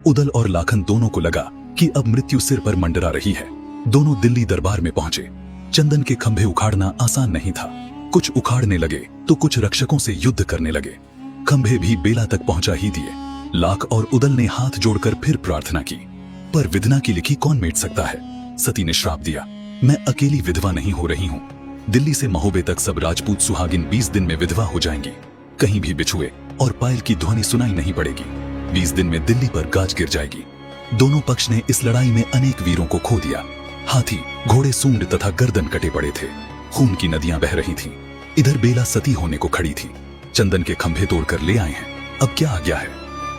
उदल और लाखन दोनों को लगा कि अब मृत्यु सिर पर मंडरा रही है। दोनों दिल्ली दरबार में पहुंचे। चंदन के खंभे उखाड़ना आसान नहीं था। कुछ उखाड़ने लगे तो कुछ रक्षकों से युद्ध करने लगे। खंभे भी बेला तक पहुंचा ही दिए। लाख और उदल ने हाथ जोड़कर फिर प्रार्थना की, पर विधना की लिखी कौन मिट सकता है। सती ने श्राप दिया, मैं अकेली विधवा नहीं हो रही हूँ। दिल्ली से महोबे तक सब राजपूत सुहागिन 20 दिन में विधवा हो जाएंगी। कहीं भी बिछुए और पायल की ध्वनि सुनाई नहीं पड़ेगी। 20 दिन में दिल्ली पर गाज गिर जाएगी। दोनों पक्ष ने इस लड़ाई में अनेक वीरों को खो दिया। हाथी, घोड़े, सूंड तथा गर्दन कटे पड़े थे। खून की नदियां बह रही थीं। इधर बेला सती होने को खड़ी थी। चंदन के खंभे तोड़कर ले आए हैं, अब क्या आ गया है?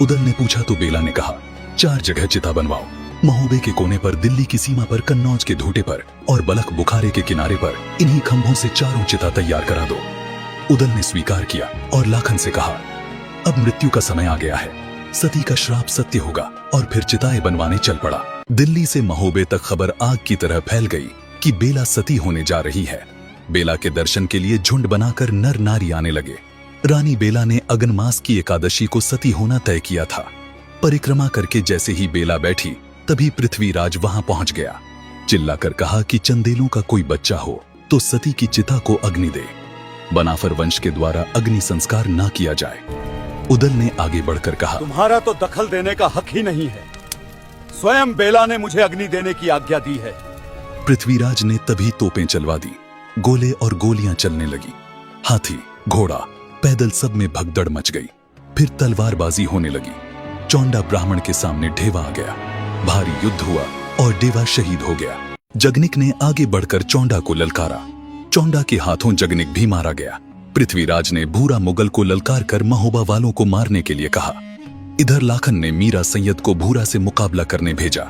उदल ने पूछा तो बेला ने कहा, 4 जगह चिता बनवाओ। महोबे के कोने पर, दिल्ली की सीमा पर, कन्नौज के धोटे पर और बलख बुखारे के किनारे पर इन्हीं खंभों से 4 चिता तैयार करा दो। उदल ने स्वीकार किया और लाखन से कहा, अब मृत्यु का समय आ गया है। सती का श्राप सत्य होगा और फिर चिताएं बनवाने चल पड़ा। दिल्ली से महोबे तक खबर आग की तरह फैल गई कि बेला सती होने जा रही है। बेला के दर्शन के लिए झुंड बनाकर नर नारी आने लगे। रानी बेला ने अगन मास की एकादशी को सती होना तय किया था। परिक्रमा करके जैसे ही बेला बैठी तभी पृथ्वीराज वहां पहुंच गया। चिल्लाकर कहा कि चंदेलों का कोई बच्चा हो तो सती की चिता को अग्नि दे। बनाफर वंश के द्वारा अग्नि संस्कार ना किया जाए। उदल ने आगे बढ़कर कहा, तुम्हारा तो दखल देने का हक ही नहीं है। स्वयं बेला ने मुझे अग्नि देने की आज्ञा दी है। पृथ्वीराज ने तभी तोपें चलवा दी। गोले और गोलियां चलने लगी। हाथी, घोड़ा, पैदल सब में भगदड़ मच गई। फिर तलवारबाजी होने लगी। चौंडा ब्राह्मण के सामने ढेवा आ गया। भारी युद्ध हुआ और डेवा शहीद हो गया। जगनिक ने आगे बढ़कर चौंडा को ललकारा। चौंडा के हाथों जगनिक भी मारा गया। पृथ्वीराज ने भूरा मुगल को ललकार कर महोबा वालों को मारने के लिए कहा। इधर लाखन ने मीरा सैयद को भूरा से मुकाबला करने भेजा।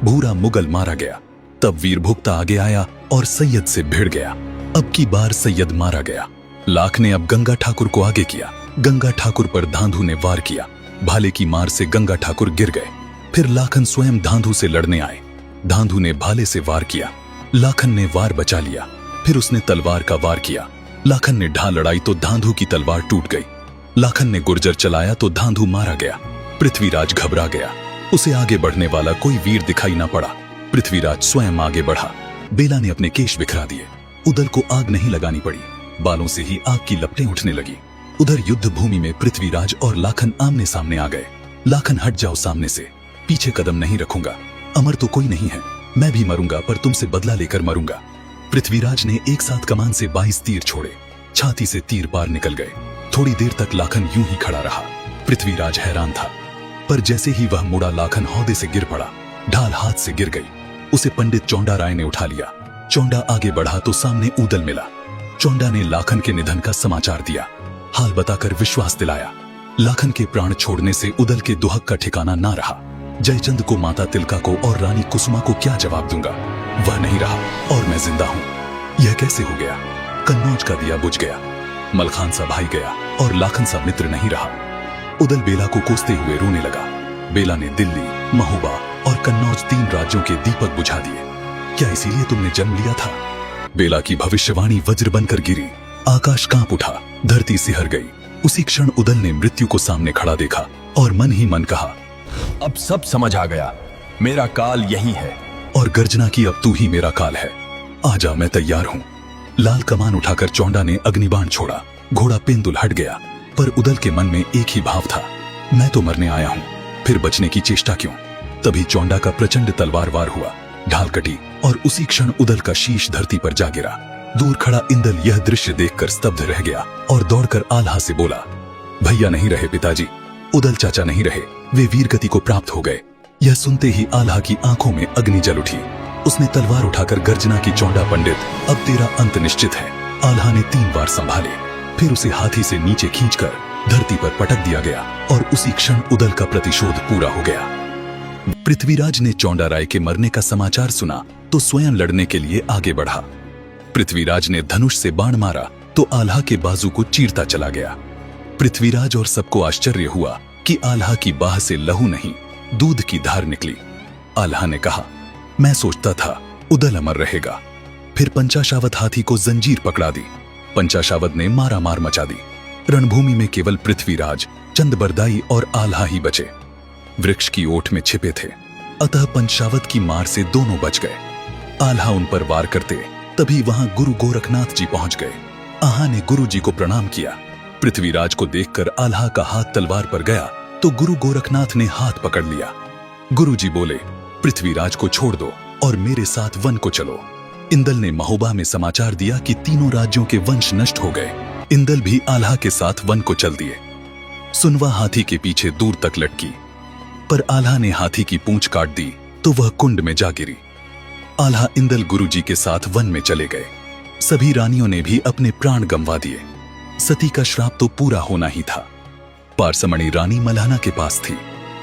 भूरा मुगल मारा गया। तब वीर भुक्ता आगे आया और सैयद से भिड़ गया। अब की बार सैयद मारा गया। लाख ने अब गंगा ठाकुर को आगे किया। गंगा ठाकुर पर धांधु ने वार किया। भाले की मार से गंगा ठाकुर गिर गए। फिर लाखन स्वयं धांधु से लड़ने आए। धांधु ने भाले से वार किया। लाखन ने वार बचा लिया। फिर उसने तलवार का वार किया। लाखन ने ढाल लड़ाई तो धांधु की तलवार टूट गई। लाखन ने गुर्जर चलाया तो धांधु मारा गया। पृथ्वीराज घबरा गया। उसे आगे बढ़ने वाला कोई वीर दिखाई ना पड़ा। पृथ्वीराज स्वयं आगे बढ़ा। बेला ने अपने केश बिखरा दिए। उदल को आग नहीं लगानी पड़ी। बालों से ही आग की लपटें उठने लगी। उधर युद्ध भूमि में पृथ्वीराज और लाखन आमने सामने आ गए। लाखन, हट जाओ सामने से, पीछे कदम नहीं रखूंगा। अमर तो कोई नहीं है, मैं भी मरूंगा पर तुमसे बदला लेकर मरूंगा। पृथ्वीराज ने एक साथ कमान से 22 तीर छोड़े। छाती से तीर पार निकल गए। थोड़ी देर तक लाखन यूं ही खड़ा रहा। पृथ्वीराज हैरान था, पर जैसे ही वह मुड़ा लाखन हौदे से गिर पड़ा। ढाल हाथ से गिर गई। उसे पंडित चौंडा राय ने उठा लिया। चौंडा आगे बढ़ा तो सामने उदल मिला। चौंडा ने लाखन के निधन का समाचार दिया। हाल बताकर विश्वास दिलाया। लाखन के प्राण छोड़ने से उदल के दुहक का ठिकाना ना रहा। जयचंद को, माता तिलका को और रानी कुसुमा को क्या जवाब दूंगा? वह नहीं रहा और मैं जिंदा हूं। यह कैसे हो गया? कन्नौज का दिया बुझ गया। मलखान सा भाई गया और लाखन सा मित्र नहीं रहा। उदल बेला को कोसते हुए रोने लगा। बेला ने दिल्ली, महोबा और कन्नौज 3 राज्यों के दीपक बुझा दिए। क्या इसीलिए तुमने जन्म लिया था? बेला की भविष्यवाणी वज्र बनकर गिरी। आकाश कांप उठा, धरती सिहर गई। उसी क्षण उदल ने मृत्यु को सामने खड़ा देखा और मन ही मन कहा, अब सब समझ आ गया, मेरा काल यही है। और गर्जना की, अब तू ही मेरा काल है। आजा, मैं तैयार हूं। लाल कमान उठाकर चौंडा ने अग्निबाण छोड़ा। घोड़ा पेंदुल हट गया, पर उदल के मन में एक ही भाव था, मैं तो मरने आया हूं, फिर बचने की चेष्टा क्यों? तभी चौंडा का प्रचंड तलवार वार हुआ। ढाल कटी और उसी क्षण उदल का शीश धरती पर जा गिरा। दूर खड़ा इंदल यह दृश्य देखकर स्तब्ध रह गया और दौड़कर आल्हा से बोला, भैया नहीं रहे पिताजी, उदल चाचा नहीं रहे, वे वीर गति को प्राप्त हो गए। यह सुनते ही आल्हा की आंखों में अग्नि जल उठी। उसने तलवार उठाकर गर्जना की, चौंडा पंडित, अब तेरा अंत निश्चित है। आल्हा ने 3 बार संभाले। फिर उसे हाथी से नीचे खींचकर धरती पर पटक दिया गया और उसी क्षण उदल का प्रतिशोध पूरा हो गया। पृथ्वीराज ने चौंडा राय के मरने का समाचार सुना तो स्वयं लड़ने के लिए आगे बढ़ा। पृथ्वीराज ने धनुष से बाण मारा तो आल्हा के बाजू को चीरता चला गया। पृथ्वीराज और सबको आश्चर्य हुआ कि आल्हा की बाह से लहू नहीं, दूध की धार निकली। आल्हा ने कहा, मैं सोचता था उदल अमर रहेगा। फिर पंचाशावत हाथी को जंजीर पकड़ा दी। पंचाशावत ने मारा मार मचा दी। रणभूमि में केवल पृथ्वीराज, चंद बरदाई और आल्हा ही बचे। वृक्ष की ओट में छिपे थे, अतः पंचावत की मार से दोनों बच गए। आल्हा उन पर वार करते तभी वहां गुरु गोरखनाथ जी पहुंच गए। आहा ने गुरु जी को प्रणाम किया। पृथ्वीराज को देखकर आल्हा का हाथ तलवार पर गया तो गुरु गोरखनाथ ने हाथ पकड़ लिया। गुरु जी बोले, पृथ्वीराज को छोड़ दो और मेरे साथ वन को चलो। इंदल ने महोबा में समाचार दिया कि तीनों राज्यों के वंश नष्ट हो गए। इंदल भी आल्हा के साथ वन को चल दिए। सुनवा हाथी के पीछे दूर तक लटकी, पर आल्हा ने हाथी की पूंछ काट दी तो वह कुंड में जा गिरी। आल्हा इंदल गुरुजी के साथ वन में चले गए। सभी रानियों ने भी अपने प्राण गंवा दिए। सती का श्राप तो पूरा होना ही था। पारसमणि रानी मल्हाना के पास थी।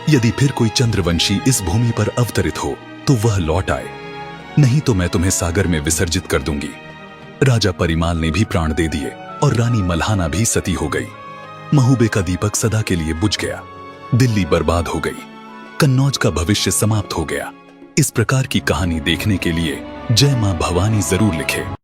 यदि फिर कोई चंद्रवंशी इस भूमि पर अवतरित हो तो वह लौट आए, नहीं तो मैं तुम्हें सागर में विसर्जित कर दूंगी। राजा परिमाल ने भी प्राण दे दिए और रानी मल्हाना भी सती हो गई। महोबे का दीपक सदा के लिए बुझ गया। दिल्ली बर्बाद हो गई। कन्नौज का भविष्य समाप्त हो गया। इस प्रकार की कहानी देखने के लिए जय मां भवानी जरूर लिखें।